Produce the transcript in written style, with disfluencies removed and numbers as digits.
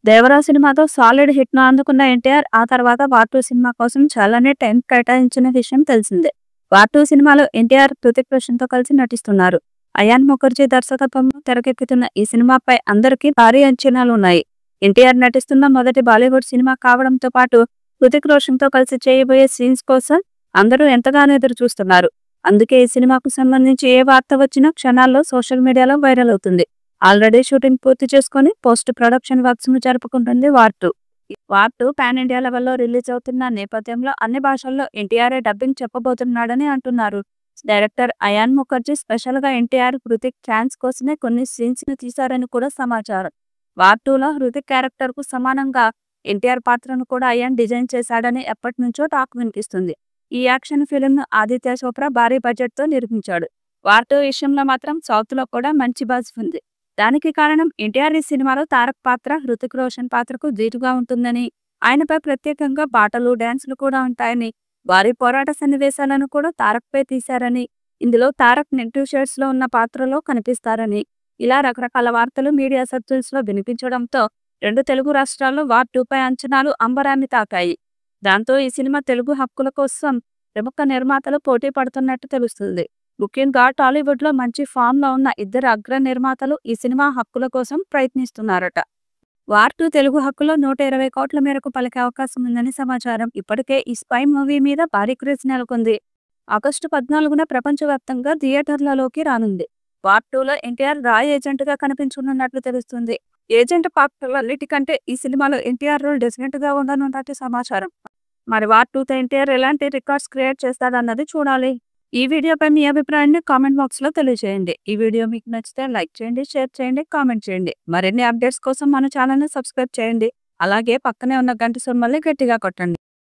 దేవరా సినిమాతో సాలిడ్ హిట్‌ను అందుకున్న ఎన్టీఆర్ ఆ తర్వాత 'వార్ 2' సినిమా కోసం చాలానే టైం కేటాయించిన విషయం తెలిసిందే. 'వార్ 2' సినిమాలో ఎన్టీఆర్, హృతిక్ రోషన్‌తో కలిసి నటిస్తున్నారు. అయాన్ ముఖర్జీ దర్శకత్వంలో తెరకెక్కుతున్న ఈ సినిమాపై అందరికీ భారీ అంచనాలున్నాయి. ఎన్టీఆర్ నటిస్తున్న మొదటి బాలీవుడ్ సినిమా కావడంతో పాటు హృతిక్ రోషన్‌తో కలిసి చేయబోయే సీన్స్ కోసం అందరూ ఎంతగానో ఎదురుచూస్తున్నారు. అందుకే ఈ సినిమాకు సంబంధించి ఏ వార్త వచ్చినా క్షణాల్లో సోషల్ మీడియాలో వైరల్ అవుతుంది. ఆల్రెడీ షూటింగ్ పూర్తి చేసుకుని పోస్ట్ ప్రొడక్షన్ వర్క్స్ ను జరుపుకుంటుంది వార్ 2. వార్ 2 పాన్ ఇండియా లెవెల్లో రిలీజ్ అవుతున్న నేపథ్యంలో అన్ని భాషల్లో ఎన్టీఆర్ఏ డబ్బింగ్ చెప్పబోతున్నాడని అంటున్నారు. డైరెక్టర్ అయాన్ ముఖర్జీ స్పెషల్ గా ఎన్టీఆర్, హృతిక్ ఫ్యాన్స్ కోసమే కొన్ని సీన్స్ ను తీశారని కూడా సమాచారం. వార్ 2లో హృతిక్ క్యారెక్టర్ కు సమానంగా ఎన్టీఆర్ పాత్రను కూడా అయాన్ డిజైన్ చేశాడని ఎప్పటి నుంచో టాక్ వినిపిస్తుంది. ఈ యాక్షన్ ఫిల్మ్ ను ఆదిత్య చోప్రా భారీ బడ్జెట్ తో నిర్మించాడు. వార్ 2 విషయంలో మాత్రం సౌత్ లో కూడా మంచి బజ్ ఉంది. దానికి కారణం ఎన్టీఆర్ ఈ సినిమాలో తారక్ పాత్ర హృతిక్ రోషన్ పాత్రకు ధీటుగా ఉంటుందని, ఆయనపై ప్రత్యేకంగా పాటలు, డాన్సులు కూడా ఉంటాయని, భారీ పోరాట సన్నివేశాలను కూడా తారక్ పై తీశారని, ఇందులో తారక్ నెగిటివ్ షేడ్స్ లో ఉన్న పాత్రలో కనిపిస్తారని, ఇలా రకరకాల వార్తలు మీడియా సర్కిల్స్ లో వినిపించడంతో రెండు తెలుగు రాష్ట్రాల్లో వార్ 2 పై అంచనాలు అంబరాన్ని తాకాయి. దాంతో ఈ సినిమా తెలుగు హక్కుల కోసం ప్రముఖ నిర్మాతలు పోటీ పడుతున్నట్టు తెలుస్తుంది. ముఖ్యంగా టాలీవుడ్ లో మంచి ఫామ్ లో ఉన్న ఇద్దరు అగ్ర నిర్మాతలు ఈ సినిమా హక్కుల కోసం ప్రయత్నిస్తున్నారట. వార్ 2 తెలుగు హక్కులో 120 కోట్ల మేరకు పలికే అవకాశం ఉందని సమాచారం. ఇప్పటికే ఈ స్పై మూవీ మీద భారీ క్రేజ్ నెలకొంది. ఆగస్టు 14న ప్రపంచవ్యాప్తంగా థియేటర్లలోకి రానుంది. వార్ 2లో ఎన్టీఆర్ రా ఏజెంట్ గా కనిపించనున్నట్లు తెలుస్తుంది. ఏజెంట్ పాత్రలన్నిటికంటే ఈ సినిమాలో ఎన్టీఆర్ రోల్ డెఫినెట్ గా ఉండనున్నట్టు సమాచారం. మరి వార్ 2తో ఎన్టీఆర్ ఎలాంటి రికార్డ్స్ క్రియేట్ చేస్తాడన్నది చూడాలి. ఈ వీడియోపై మీ అభిప్రాయాన్ని కామెంట్ బాక్స్ లో తెలియజేయండి. ఈ వీడియో మీకు నచ్చితే లైక్ చేయండి, షేర్ చేయండి, కామెంట్ చేయండి. మరిన్ని అప్డేట్స్ కోసం మన ఛానల్ ని సబ్స్క్రైబ్ చేయండి. అలాగే పక్కనే ఉన్న గంట సింబల్ని గట్టిగా కొట్టండి.